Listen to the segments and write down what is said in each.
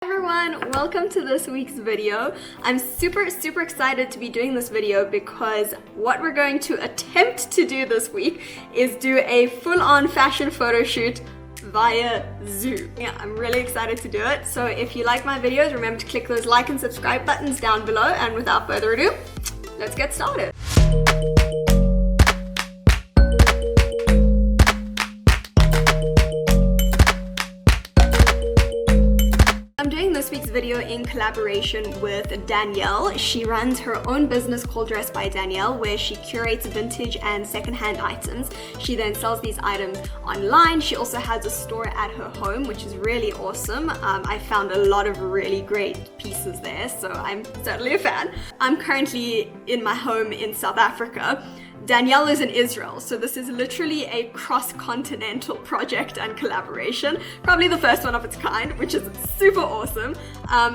Everyone, welcome to this week's video. I'm super excited to be doing this video because what we're going to attempt to do this week is do a full-on fashion photo shoot via Zoom. Yeah, I'm really excited to do it. So if you like my videos, remember to click those like and subscribe buttons down below, and without further ado, let's get started. This week's video in collaboration with Danielle. She runs her own business called Dress by Danielle, where she curates vintage and secondhand items. She then sells these items online. She also has a store at her home, which is really awesome. I found a lot of really great pieces there, so I'm certainly a fan. I'm currently in my home in South Africa. Danielle is in Israel, so this is literally a cross-continental project and collaboration. Probably the first one of its kind, which is super awesome.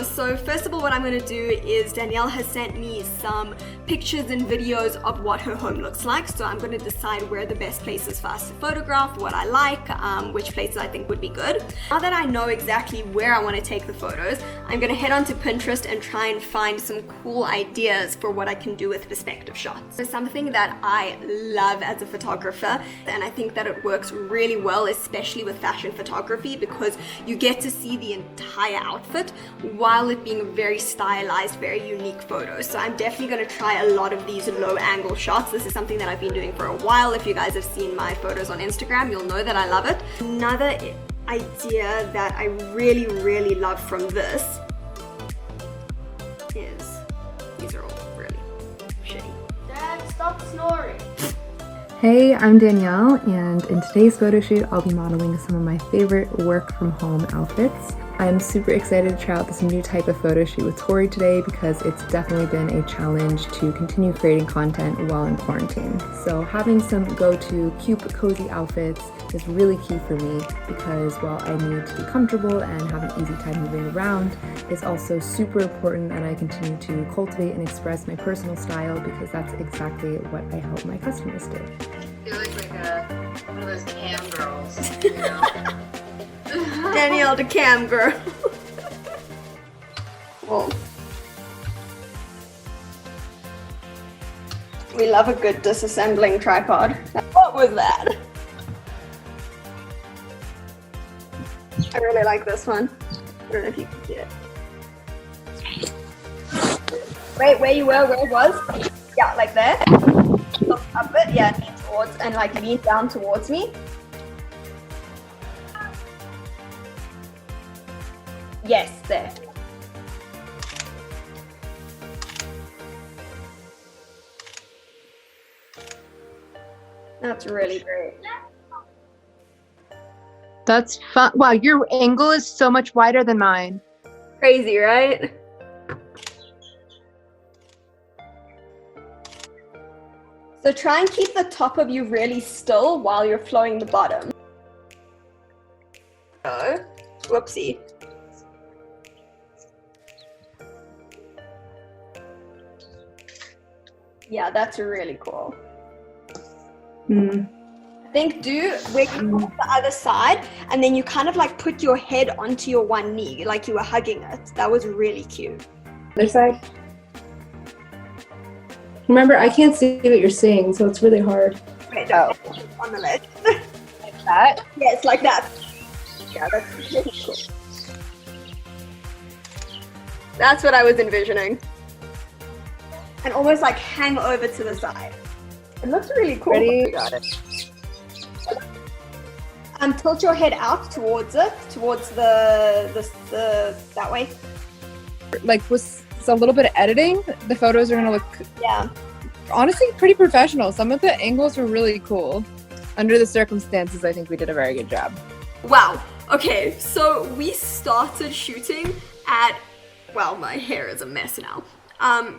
So first of all, what I'm going to do is Danielle has sent me some pictures and videos of what her home looks like. So I'm going to decide where the best places for us to photograph, what I like, which places I think would be good. Now that I know exactly where I want to take the photos, I'm going to head onto Pinterest and try and find some cool ideas for what I can do with perspective shots. So something that I love as a photographer, and I think that it works really well, especially with fashion photography, because you get to see the entire outfit while it being a very stylized, very unique photo. So I'm definitely going to try a lot of these low angle shots. This is something that I've been doing for a while. If you guys have seen my photos on Instagram, you'll know that I love it. Another idea that I really love from this is, these are all really shitty. Dad, stop snoring. Hey, I'm Danielle, and in today's photo shoot, I'll be modeling some of my favorite work from home outfits. I'm super excited to try out this new type of photo shoot with Tori today because it's definitely been a challenge to continue creating content while in quarantine. So having some go-to cute, cozy outfits is really key for me because while I need to be comfortable and have an easy time moving around, it's also super important that I continue to cultivate and express my personal style because that's exactly what I help my customers do. I feel like one of those cam girls, you know? Danielle the cam girl. Well, we love a good disassembling tripod. What was that? I really like this one. I don't know if you can see it. Wait, where you were, where it was? Yeah, like there. Look up it, yeah, lean towards, and like lean down towards me. Yes, there. That's really great. That's fun. Wow, your angle is so much wider than mine. Crazy, right? So try and keep the top of you really still while you're flowing the bottom. Oh, whoopsie. Yeah, that's really cool. I think where you go to the other side, and then you kind of like put your head onto your one knee, like you were hugging it. That was really cute. Other side. Remember, I can't see what you're saying, so it's really hard. Wait, no, on the ledge. Like that? Yeah, it's like that. Yeah, that's really cool. That's what I was envisioning. And almost like hang over to the side. It looks really cool. Ready? Got it. Tilt your head out towards it, towards the that way. Like with a little bit of editing, the photos are gonna look, Yeah. honestly, pretty professional. Some of the angles were really cool. Under the circumstances, I think we did a very good job. Wow. Okay, so we started shooting at, well, my hair is a mess now.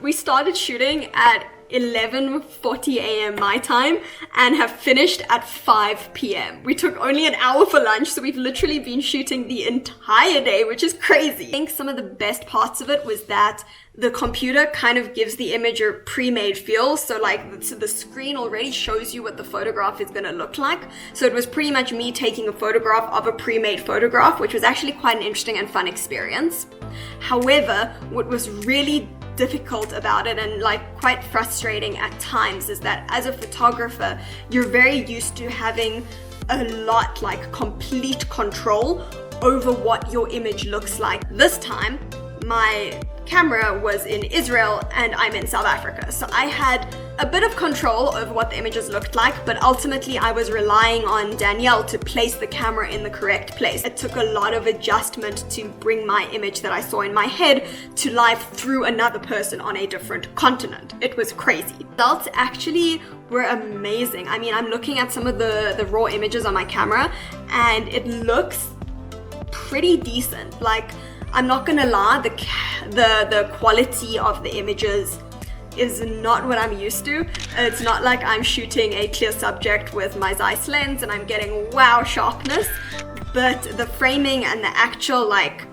We started shooting at 11:40 a.m. my time and have finished at 5 p.m. We took only an hour for lunch, so we've literally been shooting the entire day, which is crazy. I think some of the best parts of it was that the computer kind of gives the image a pre-made feel. So like the screen already shows you what the photograph is gonna look like. So it was pretty much me taking a photograph of a pre-made photograph, which was actually quite an interesting and fun experience. However, what was really difficult about it and like quite frustrating at times is that as a photographer, you're very used to having a lot, like complete control over what your image looks like. This time, my camera was in Israel and I'm in South Africa. So I had a bit of control over what the images looked like, but ultimately I was relying on Danielle to place the camera in the correct place. It took a lot of adjustment to bring my image that I saw in my head to life through another person on a different continent. It was crazy. Results actually were amazing. I mean, I'm looking at some of the raw images on my camera and it looks pretty decent. Like, I'm not gonna lie, the quality of the images is not what I'm used to. It's not like I'm shooting a clear subject with my Zeiss lens and I'm getting wow sharpness, but the framing and the actual like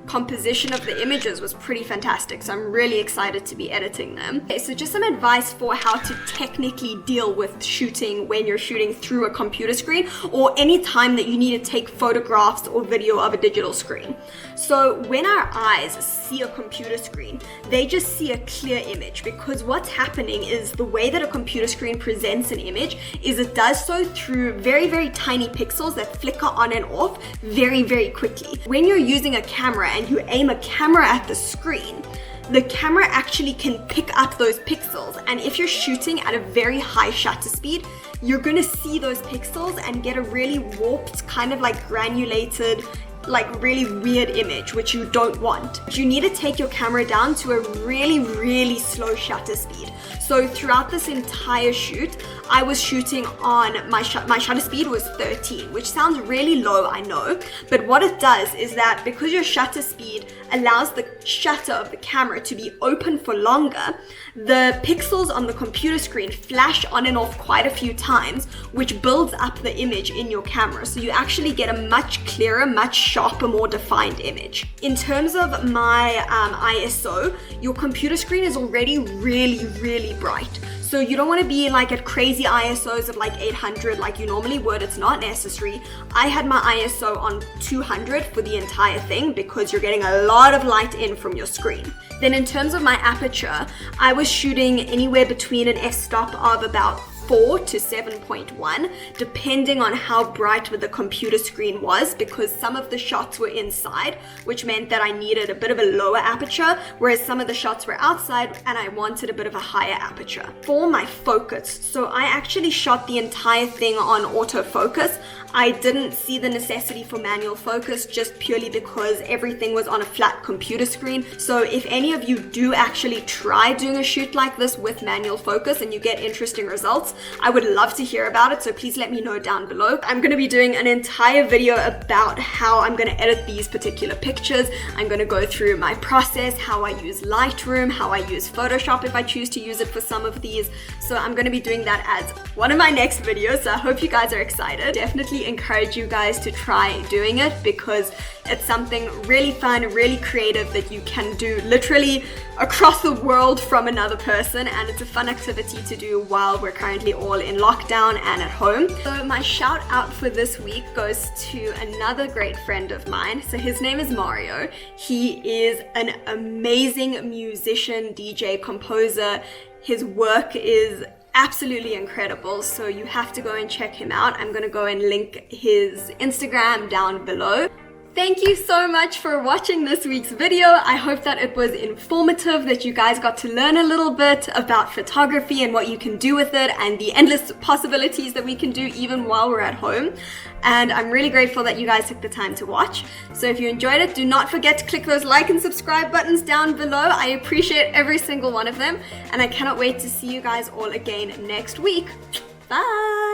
composition of the images was pretty fantastic, so I'm really excited to be editing them. Okay, so just some advice for how to technically deal with shooting when you're shooting through a computer screen or any time that you need to take photographs or video of a digital screen. So when our eyes see a computer screen, they just see a clear image, because what's happening is the way that a computer screen presents an image is it does so through very, very tiny pixels that flicker on and off very, very quickly. When you're using a camera and you aim a camera at the screen, the camera actually can pick up those pixels, and if you're shooting at a very high shutter speed, you're gonna see those pixels and get a really warped, kind of like granulated, like really weird image, which you don't want. You need to take your camera down to a really, really slow shutter speed. So throughout this entire shoot, I was shooting on my shutter speed was 13, which sounds really low, I know, but what it does is that because your shutter speed allows the shutter of the camera to be open for longer, the pixels on the computer screen flash on and off quite a few times, which builds up the image in your camera. So you actually get a much clearer, much sharper, more defined image. In terms of my ISO, your computer screen is already really, really bright. So you don't want to be like at crazy ISOs of like 800 like you normally would. It's not necessary. I had my ISO on 200 for the entire thing because you're getting a lot of light in from your screen. Then in terms of my aperture, I was shooting anywhere between an f-stop of about 4 to 7.1, depending on how bright the computer screen was, because some of the shots were inside, which meant that I needed a bit of a lower aperture, whereas some of the shots were outside and I wanted a bit of a higher aperture. For my focus, so I actually shot the entire thing on autofocus. I didn't see the necessity for manual focus just purely because everything was on a flat computer screen. So if any of you do actually try doing a shoot like this with manual focus and you get interesting results, I would love to hear about it, so please let me know down below. I'm going to be doing an entire video about how I'm going to edit these particular pictures. I'm going to go through my process, how I use Lightroom, how I use Photoshop if I choose to use it for some of these. So I'm going to be doing that as one of my next videos, so I hope you guys are excited. Definitely encourage you guys to try doing it because it's something really fun, really creative that you can do literally across the world from another person, and it's a fun activity to do while we're currently all in lockdown and at home. So my shout out for this week goes to another great friend of mine. So his name is Mario. He is an amazing musician, DJ, composer. His work is absolutely incredible, so you have to go and check him out. I'm gonna go and link his Instagram down below. Thank you so much for watching this week's video. I hope that it was informative, that you guys got to learn a little bit about photography and what you can do with it and the endless possibilities that we can do even while we're at home. And I'm really grateful that you guys took the time to watch. So if you enjoyed it, do not forget to click those like and subscribe buttons down below. I appreciate every single one of them, and I cannot wait to see you guys all again next week. Bye!